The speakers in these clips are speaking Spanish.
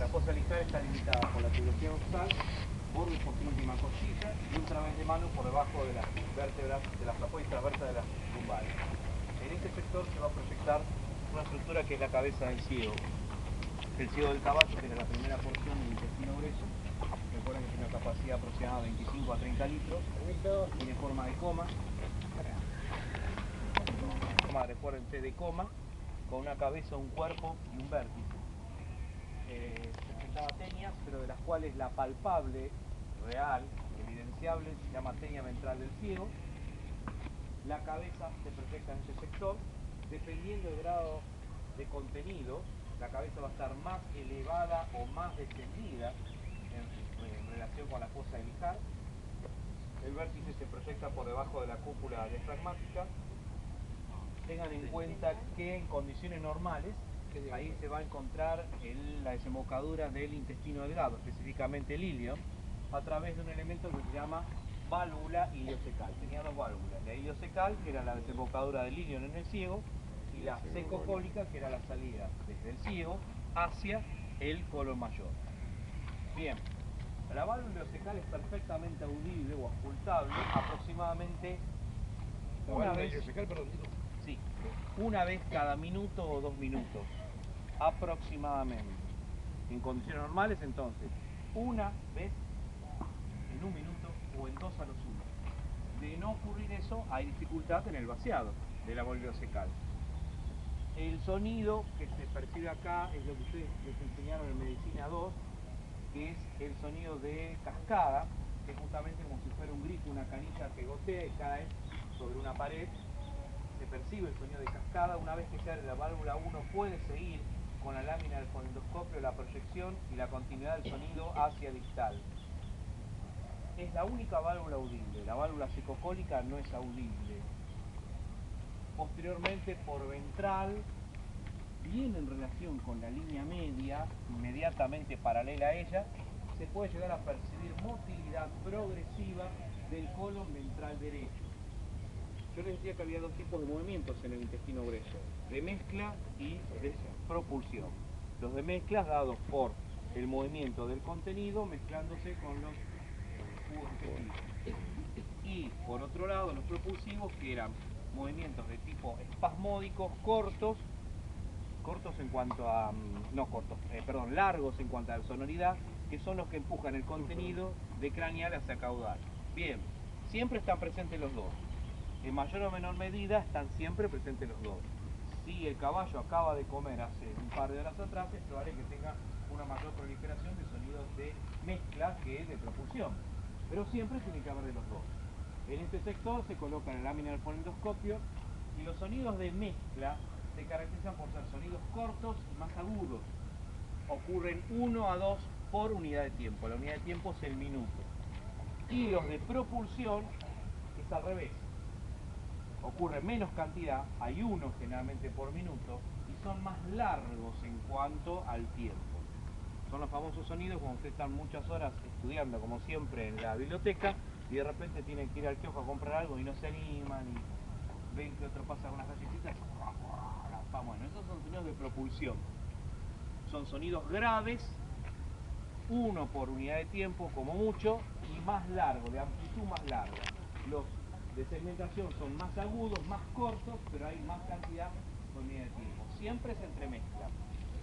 La fosa liscal está limitada por la tuberosidad dorsal, borde por su última costilla y un través de mano por debajo de las vértebras, de las apoyas vértebras de las lumbares. En este sector se va a proyectar una estructura que es la cabeza del ciego. El ciego del caballo, que era la primera porción del intestino grueso. Recuerden que tiene una capacidad aproximada de 25 a 30 litros. Tiene forma de coma. Recuérdense, de coma, con una cabeza, un cuerpo y un vértice. Presentaba tenias, pero de las cuales la palpable, real, evidenciable, se llama tenia ventral del ciego. La cabeza se proyecta en ese sector. Dependiendo del grado de contenido, la cabeza va a estar más elevada o más descendida en relación con la fosa helical. El vértice se proyecta por debajo de la cúpula diafragmática. Tengan en cuenta que en condiciones normales, ahí se va a encontrar la desembocadura del intestino delgado, específicamente el ilio, a través de un elemento que se llama válvula iliocecal. Tenía dos válvulas, la iliocecal, que era la desembocadura del ilio en el ciego, y la secocólica, que era la salida desde el ciego hacia el colon mayor. Bien, la válvula iliocecal es perfectamente audible o auscultable aproximadamente una vez cada minuto o 2 minutos, aproximadamente. En condiciones normales, entonces, una vez en 1 minuto o en 2 a lo sumo. De no ocurrir eso, hay dificultad en el vaciado de la válvula iliocecal. El sonido que se percibe acá es lo que ustedes les enseñaron en Medicina 2, que es el sonido de cascada, que es justamente como si fuera un grifo, una canilla que gotea y cae sobre una pared. Se percibe el sonido de cascada. Una vez que se abre la válvula, uno puede seguir con la lámina del fonendoscopio la proyección y la continuidad del sonido hacia distal. Es la única válvula audible. La válvula secocólica no es audible. Posteriormente, por ventral, bien en relación con la línea media, inmediatamente paralela a ella, se puede llegar a percibir motilidad progresiva del colon ventral derecho. Yo les decía que había dos tipos de movimientos en el intestino grueso, de mezcla y de propulsión. Los de mezcla dados por el movimiento del contenido mezclándose con los jugos digestivos. Y por otro lado, los propulsivos, que eran movimientos de tipo espasmódicos, largos en cuanto a sonoridad, que son los que empujan el contenido de craneal hacia caudal. Bien, siempre están presentes los dos. En mayor o menor medida están siempre presentes los dos. Si el caballo acaba de comer hace un par de horas atrás, es probable que tenga una mayor proliferación de sonidos de mezcla que de propulsión. Pero siempre tiene que haber de los dos. En este sector se coloca la lámina del fonendoscopio y los sonidos de mezcla se caracterizan por ser sonidos cortos y más agudos. Ocurren 1 a 2 por unidad de tiempo. La unidad de tiempo es el minuto. Y los de propulsión es al revés. Ocurre menos cantidad, hay uno generalmente por minuto, y son más largos en cuanto al tiempo. Son los famosos sonidos cuando ustedes están muchas horas estudiando, como siempre, en la biblioteca, y de repente tienen que ir al kiosco a comprar algo y no se animan, y ven que otro pasa con unas galletitas. Bueno, esos son sonidos de propulsión. Son sonidos graves, uno por unidad de tiempo como mucho, y más largo, de amplitud más larga. Los de segmentación son más agudos, más cortos, pero hay más cantidad por unidad de tiempo. Siempre se entremezclan.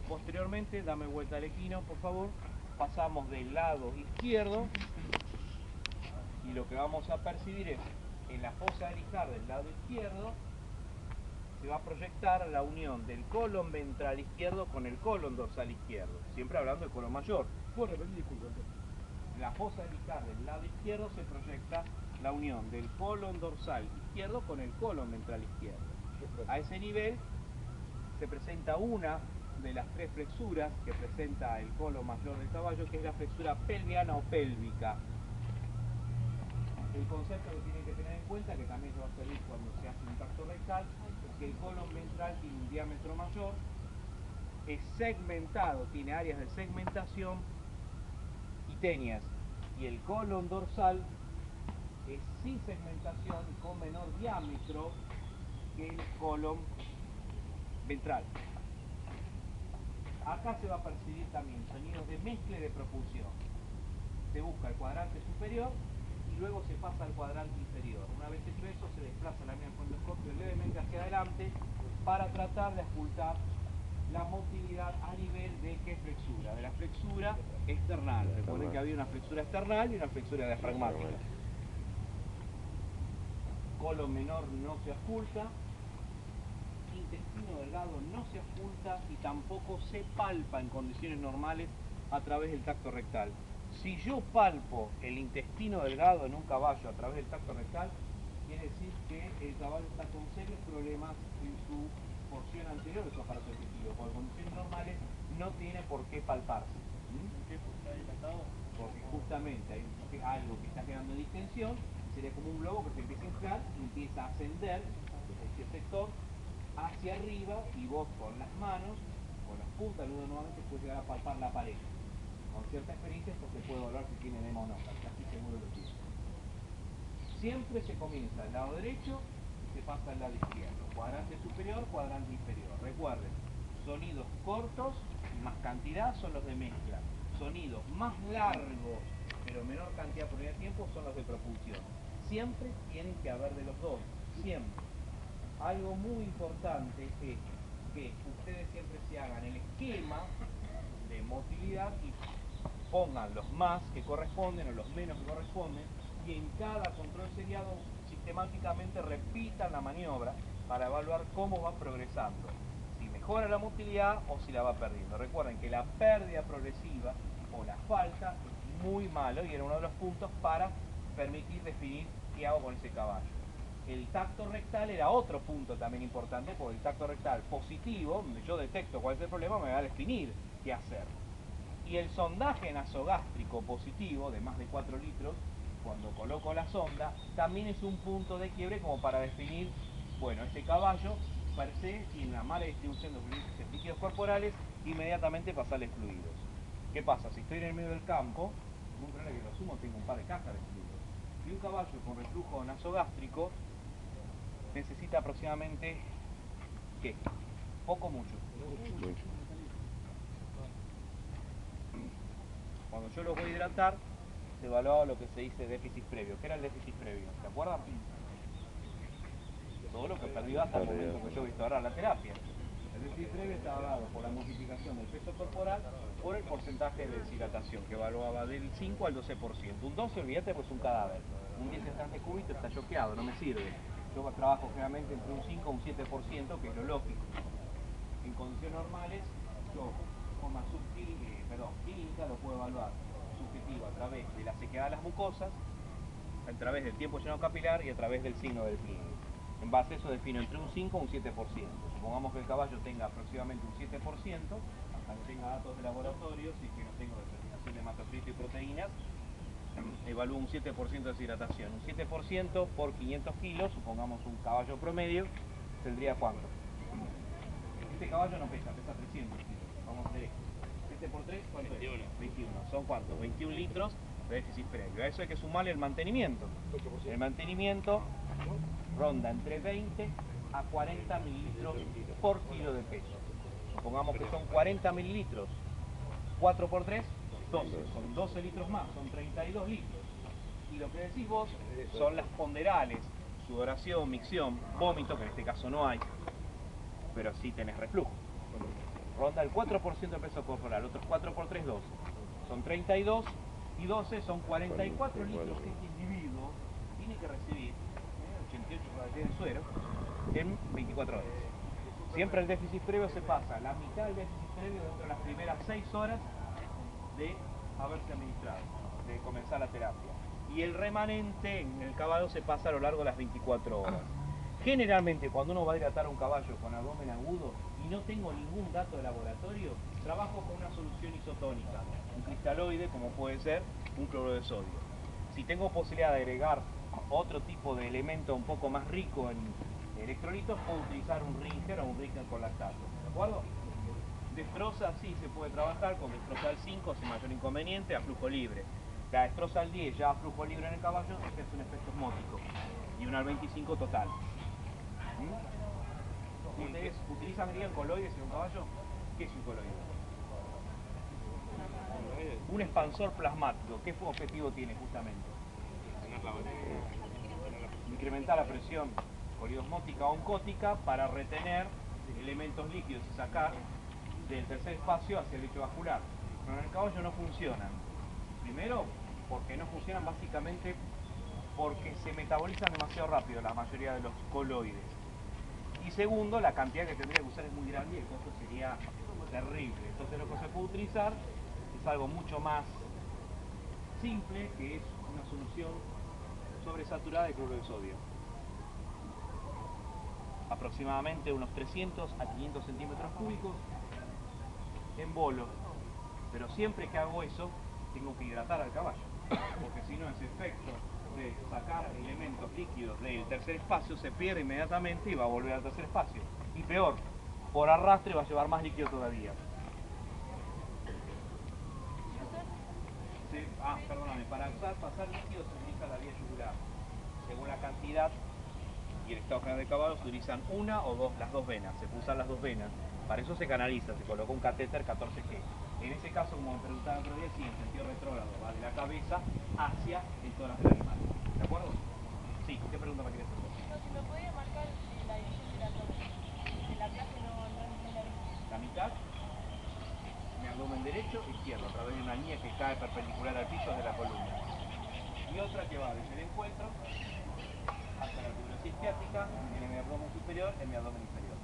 Posteriormente, dame vuelta al equino, por favor. Pasamos del lado izquierdo y lo que vamos a percibir es, en la fosa helical del lado izquierdo, se va a proyectar la unión del colon ventral izquierdo con el colon dorsal izquierdo. Siempre hablando del colon mayor. En la fosa helical del lado izquierdo se proyecta la unión del colon dorsal izquierdo con el colon ventral izquierdo. A ese nivel se presenta una de las 3 flexuras que presenta el colon mayor del caballo, que es la flexura pelviana o pélvica. El concepto que tienen que tener en cuenta, que también va a servir cuando se hace un tacto rectal, es que el colon ventral tiene un diámetro mayor, es segmentado, tiene áreas de segmentación y tenias, y el colon dorsal es sin segmentación y con menor diámetro que el colon ventral. Acá se va a percibir también sonidos de mezcla y de propulsión. Se busca el cuadrante superior y luego se pasa al cuadrante inferior. Una vez hecho eso, se desplaza la línea del fonendoscopio levemente hacia adelante para tratar de ocultar la motilidad a nivel de qué flexura, de la flexura external. Recuerden que había una flexura external y una flexura diafragmática. Colon menor no se oculta, intestino delgado no se oculta y tampoco se palpa en condiciones normales a través del tacto rectal. Si yo palpo el intestino delgado en un caballo a través del tacto rectal, quiere decir que el caballo está con serios problemas en su porción anterior de su aparato digestivo. Por condiciones normales no tiene por qué palparse. Porque justamente hay algo que está generando distensión, sería como un globo que se empieza a inflar y empieza a ascender desde este sector hacia arriba, y vos con las manos, con las puntas, nuevamente puedes llegar a palpar la pared. Con cierta experiencia esto se puede evaluar si tiene edema o no, casi seguro lo tiene. Siempre se comienza al lado derecho y se pasa al lado izquierdo. Cuadrante superior, cuadrante inferior. Recuerden, sonidos cortos y más cantidad son los de mezcla. Sonidos más largos pero menor cantidad por unidad de tiempo son los de propulsión. Siempre tienen que haber de los dos, siempre. Algo muy importante es que ustedes siempre se hagan el esquema de motilidad y pongan los más que corresponden o los menos que corresponden, y en cada control seriado sistemáticamente repitan la maniobra para evaluar cómo va progresando, si mejora la motilidad o si la va perdiendo. Recuerden que la pérdida progresiva o la falta es muy malo y era uno de los puntos para permitir definir qué hago con ese caballo. El tacto rectal era otro punto también importante, porque el tacto rectal positivo, donde yo detecto cuál es el problema, me va a definir qué hacer. Y el sondaje nasogástrico positivo, de más de 4 litros, cuando coloco la sonda, también es un punto de quiebre como para definir, bueno, este caballo per se tiene una mala distribución de líquidos corporales, inmediatamente pasarle fluidos. ¿Qué pasa? Si estoy en el medio del campo, muy probable que lo sumo tengo un par de cajas de fluidos. Y un caballo con reflujo nasogástrico necesita aproximadamente, ¿qué? Poco o mucho. Mucho. Cuando yo lo voy a hidratar, se evaluaba lo que se dice déficit previo. ¿Qué era el déficit previo? ¿Se acuerdan? Todo lo que perdió hasta el momento que yo he visto ahora la terapia. El déficit previo estaba dado por la multiplicación del peso corporal por el porcentaje de deshidratación, que evaluaba del 5 al 12%. Un 12, olvídate, pues un cadáver. Un 10 de cúbito está choqueado, no me sirve. Yo trabajo generalmente entre un 5 o un 7%, que es lo lógico. En condiciones normales, yo de forma clínica lo puedo evaluar subjetivo a través de la sequedad de las mucosas, a través del tiempo llenado capilar y a través del signo del pliegue. En base a eso defino entre un 5 o un 7%. Supongamos que el caballo tenga aproximadamente un 7%, hasta que tenga datos de laboratorio, si es que no tengo determinación de hematocrito y proteínas, evalúo un 7% de deshidratación. Un 7% por 500 kilos, supongamos un caballo promedio, tendría ¿cuánto? Este caballo no pesa 300 kilos. Vamos a hacer esto. 7 por 3, ¿cuánto 21. Es? 21. ¿Son cuántos? 21 litros de déficit previo. A eso hay que sumarle el mantenimiento. El mantenimiento ronda entre 20 a 40 mililitros por kilo de peso. Supongamos que son 40 mililitros. 4 por 3, 12. Son 12 litros más, son 32 litros. Y lo que decís vos son las ponderales, sudoración, micción, vómito, que en este caso no hay, pero sí tenés reflujo. Ronda el 4% de peso corporal, otros 4 por 3, 12. Son 32 y 12 son 44 litros que este individuo tiene que recibir, 88 de suero, en 24 horas. Siempre el déficit previo se pasa la mitad del déficit previo dentro de las primeras 6 horas de haberse administrado, de comenzar la terapia. Y el remanente en el caballo se pasa a lo largo de las 24 horas. Generalmente cuando uno va a hidratar a un caballo con abdomen agudo y no tengo ningún dato de laboratorio, trabajo con una solución isotónica, un cristaloide como puede ser un cloruro de sodio. Si tengo posibilidad de agregar otro tipo de elemento un poco más rico en electrolitos, puedo utilizar un Ringer o un Ringer con lactato, ¿de acuerdo? Destroza sí se puede trabajar con destroza al 5 sin mayor inconveniente a flujo libre. La destroza al 10 ya a flujo libre en el caballo es un efecto osmótico y una al 25 total. ¿Ustedes utilizan coloides en un caballo? ¿Qué es un coloide? un expansor plasmático. ¿Qué objetivo tiene justamente? Incrementar la presión poliosmótica o oncótica para retener elementos líquidos y sacar del tercer espacio hacia el lecho vascular. Pero en el caballo no funcionan. Primero, porque no funcionan básicamente porque se metabolizan demasiado rápido la mayoría de los coloides. Y segundo, la cantidad que tendría que usar es muy grande y el costo sería terrible. Entonces lo que se puede utilizar es algo mucho más simple, que es una solución sobresaturada de cloruro de sodio. Aproximadamente unos 300 a 500 centímetros cúbicos en bolo. Pero siempre que hago eso, tengo que hidratar al caballo, porque si no ese efecto de sacar elementos líquidos del tercer espacio se pierde inmediatamente y va a volver al tercer espacio. Y peor, por arrastre va a llevar más líquido todavía. Sí, perdóname, para pasar líquido se utiliza la vía yugular. Según la cantidad y el estado general del caballo se utilizan una o las dos venas, se puede usar las dos venas. Para eso se canaliza, se coloca un catéter 14G. En ese caso, como me preguntaba el otro día, sí, en sentido retrógrado, va de la cabeza hacia el tórax del animal. ¿De acuerdo? Sí, ¿qué pregunta me quieres hacer? No, si me podía marcar la dirección del abdomen. De la clase no la vi. La mitad, mi abdomen derecho, izquierdo, a través de una línea que cae perpendicular al piso de la columna. Y otra que va desde el encuentro hasta la tuberosis isquiática, en mi abdomen superior, en mi abdomen inferior.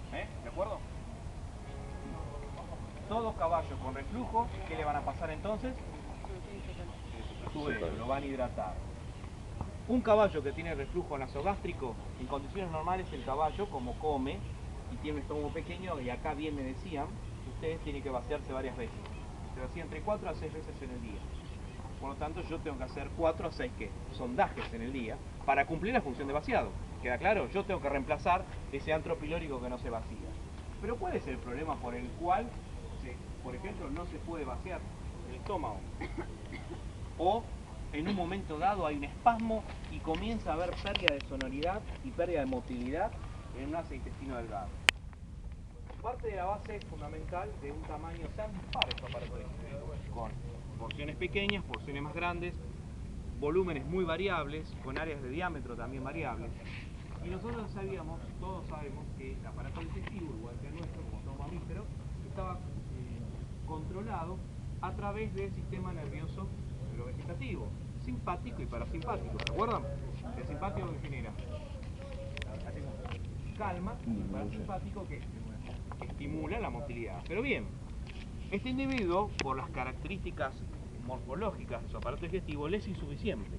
¿De acuerdo? Todos caballos con reflujo, ¿qué le van a pasar entonces? Lo van a hidratar. Un caballo que tiene reflujo nasogástrico, en condiciones normales el caballo, como come y tiene un estómago pequeño, y acá bien me decían, ustedes tienen que vaciarse varias veces. Se vacía entre 4 a 6 veces en el día. Por lo tanto, yo tengo que hacer 4 a 6 ¿qué? Sondajes en el día para cumplir la función de vaciado. ¿Queda claro? Yo tengo que reemplazar ese antro pilórico que no se vacía. Pero ¿cuál es el problema por el cual, por ejemplo, no se puede vaciar el estómago? O en un momento dado hay un espasmo y comienza a haber pérdida de sonoridad y pérdida de motilidad en un asa intestino delgado. Parte de la base es fundamental de un tamaño tan dispar estos aparatos con porciones pequeñas, porciones más grandes, volúmenes muy variables, con áreas de diámetro también variables. Y nosotros sabíamos, todos sabemos, que el aparato digestivo, igual que el nuestro, como todo mamífero, estaba controlado a través del sistema nervioso vegetativo, simpático y parasimpático. ¿Se acuerdan? El simpático que genera calma y el parasimpático que estimula la motilidad. Pero bien, este individuo, por las características morfológicas de su aparato digestivo, le es insuficiente.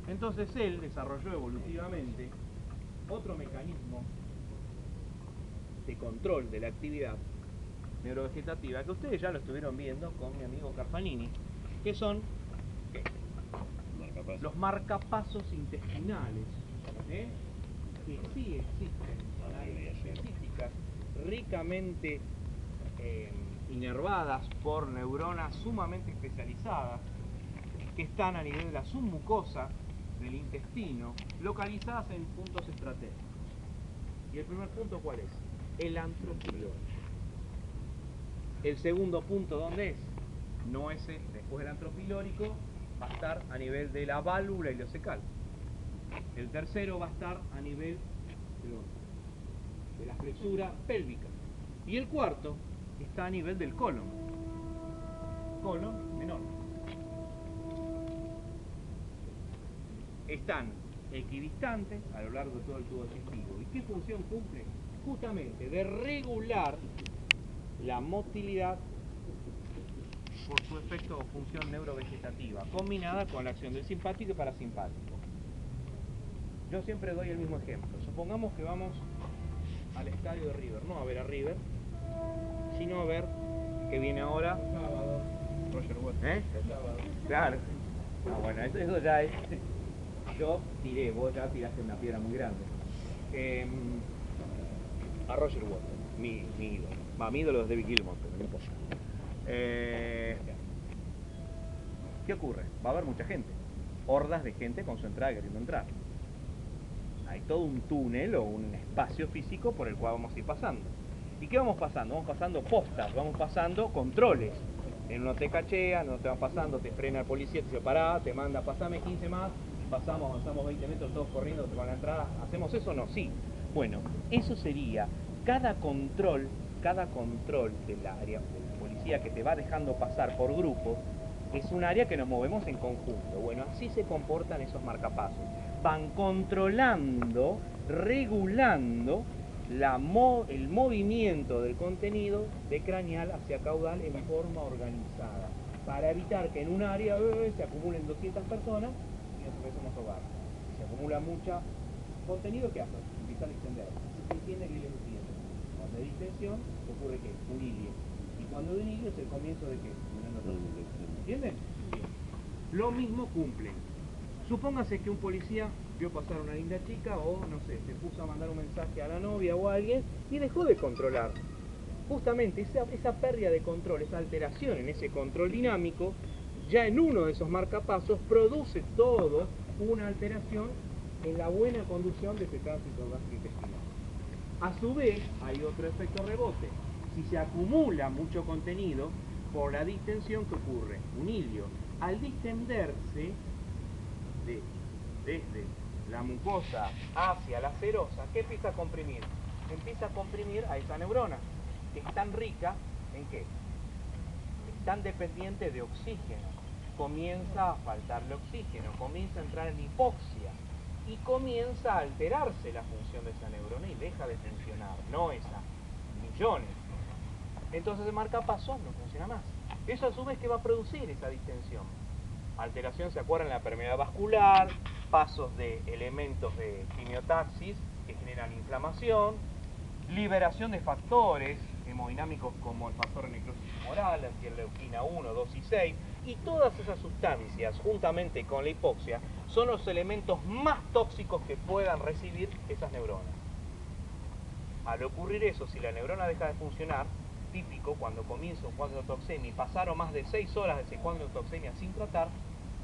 Entonces él desarrolló evolutivamente otro mecanismo de control de la actividad neurovegetativa que ustedes ya lo estuvieron viendo con mi amigo Carfanini, que son los marcapasos intestinales, que sí existen, son áreas específicas, ricamente inervadas por neuronas sumamente especializadas, que están a nivel de la submucosa del intestino, localizadas en puntos estratégicos. ¿Y el primer punto cuál es? El antro pilórico. El segundo punto, ¿dónde es? No es después del antro pilórico, va a estar a nivel de la válvula ileocecal. El tercero va a estar a nivel de la flexura pélvica. Y el cuarto está a nivel del colon menor. Están equidistantes a lo largo de todo el tubo digestivo. ¿Y qué función cumple? Justamente de regular la motilidad por su efecto o función neurovegetativa, combinada con la acción del simpático y parasimpático. Yo siempre doy el mismo ejemplo. Supongamos que vamos al estadio de River, no a ver a River, sino a ver que viene ahora Roger Waters. Claro. Bueno, eso ya es. Yo tiré, vos ya tiraste una piedra muy grande. A Roger Waters, mi ídolo. Mi ídolo es David Gilmour, pero no importa. ¿Qué ocurre? Va a haber mucha gente, hordas de gente concentrada queriendo entrar. Hay todo un túnel o un espacio físico por el cual vamos a ir pasando. ¿Y qué vamos pasando? Vamos pasando postas, vamos pasando controles. En uno te cachea, no te van pasando, te frena el policía, te dice pará, te manda, pasame 15 más, y pasamos, avanzamos 20 metros todos corriendo con la entrada. ¿Hacemos eso o no? Sí. Bueno, eso sería cada control del área, de la policía que te va dejando pasar por grupos, es un área que nos movemos en conjunto. Bueno, así se comportan esos marcapasos. Van controlando, regulando el movimiento del contenido de craneal hacia caudal en forma organizada, para evitar que en un área se acumulen 200 personas y nos empecemos a ahogar. Si se acumula mucho contenido, ¿qué hace? Empieza a extender. Se entiende que es lo siguiente. Cuando hay distensión, ocurre que un hilio. Y cuando hay un hilio es el comienzo de qué? ¿Entienden? Bien. Lo mismo cumplen. Supóngase que un policía vio pasar a una linda chica o, no sé, se puso a mandar un mensaje a la novia o a alguien y dejó de controlar. Justamente esa pérdida de control, esa alteración en ese control dinámico, ya en uno de esos marcapasos produce todo una alteración en la buena conducción de ese tránsito gastrointestinal. A su vez, hay otro efecto rebote. Si se acumula mucho contenido, por la distensión, ¿qué ocurre? Un hilio. Al distenderse, desde la mucosa hacia la serosa, ¿qué empieza a comprimir? Empieza a comprimir a esa neurona, que es tan rica, ¿en qué? Es tan dependiente de oxígeno. Comienza a faltarle oxígeno, comienza a entrar en hipoxia y comienza a alterarse la función de esa neurona y deja de funcionar, no esa, millones. Entonces el marcapasos no funciona más. Eso a su vez, ¿qué va a producir esa distensión? Alteración, ¿se acuerdan? En la permeabilidad vascular, pasos de elementos de quimiotaxis que generan inflamación, liberación de factores hemodinámicos como el factor de necrosis tumoral, la interleuquina 1, 2 y 6, y todas esas sustancias, juntamente con la hipoxia, son los elementos más tóxicos que puedan recibir esas neuronas. Al ocurrir eso, si la neurona deja de funcionar, típico cuando comienza un cuadro de toxemia y pasaron más de 6 horas de ese cuadro de toxemia sin tratar,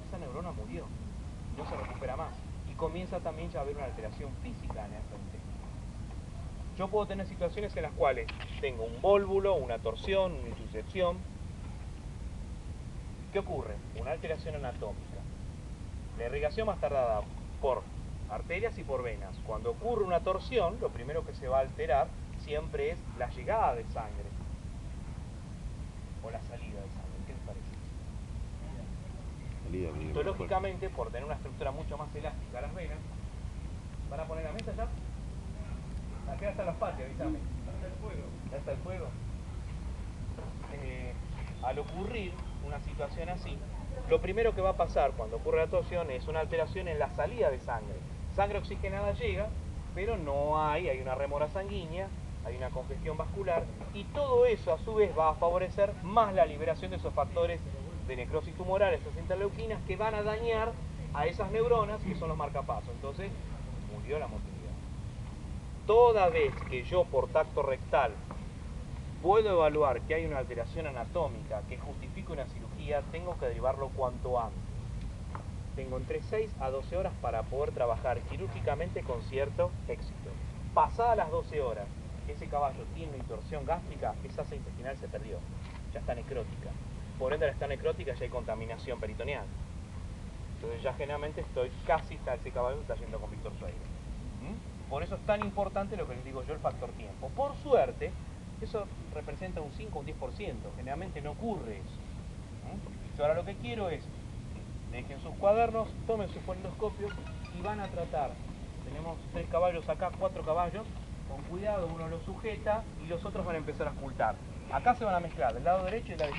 esa neurona murió, no se recupera más y comienza también ya a haber una alteración física en el intestino. Yo puedo tener situaciones en las cuales tengo un vólvulo, una torsión, una insuficción. ¿Qué ocurre? Una alteración anatómica. La irrigación más tardada por arterias y por venas. Cuando ocurre una torsión, lo primero que se va a alterar siempre es la llegada de sangre o la salida de sangre. ¿Qué les parece? Histológicamente, por tener una estructura mucho más elástica las venas, ¿van a poner la mesa ya? Acá están las patias, avísame. Ya está el fuego. ¿Ya está el fuego? Al ocurrir una situación así, lo primero que va a pasar cuando ocurre la torsión es una alteración en la salida de sangre. Sangre oxigenada llega, pero no hay una remora sanguínea, hay una congestión vascular, y todo eso a su vez va a favorecer más la liberación de esos factores de necrosis tumoral, esas interleuquinas, que van a dañar a esas neuronas que son los marcapasos. Entonces, murió la motilidad. Toda vez que yo por tacto rectal puedo evaluar que hay una alteración anatómica que justifique una cirugía, tengo que derivarlo cuanto antes. Tengo entre 6 a 12 horas para poder trabajar quirúrgicamente con cierto éxito. Pasadas las 12 horas, ese caballo tiene una torsión gástrica, esa asa intestinal se perdió, ya está necrótica. Por ende, al estar necrótica ya hay contaminación peritoneal. Entonces ya generalmente ese caballo está yendo con Víctor Sueiro. Por eso es tan importante lo que les digo yo, el factor tiempo. Por suerte, eso representa un 5 o un 10%, generalmente no ocurre eso. Ahora lo que quiero es que dejen sus cuadernos, tomen sus fonendoscopios y van a tratar. Tenemos 3 caballos acá, 4 caballos, con cuidado uno los sujeta y los otros van a empezar a ocultar. Acá se van a mezclar del lado derecho y del lado izquierdo.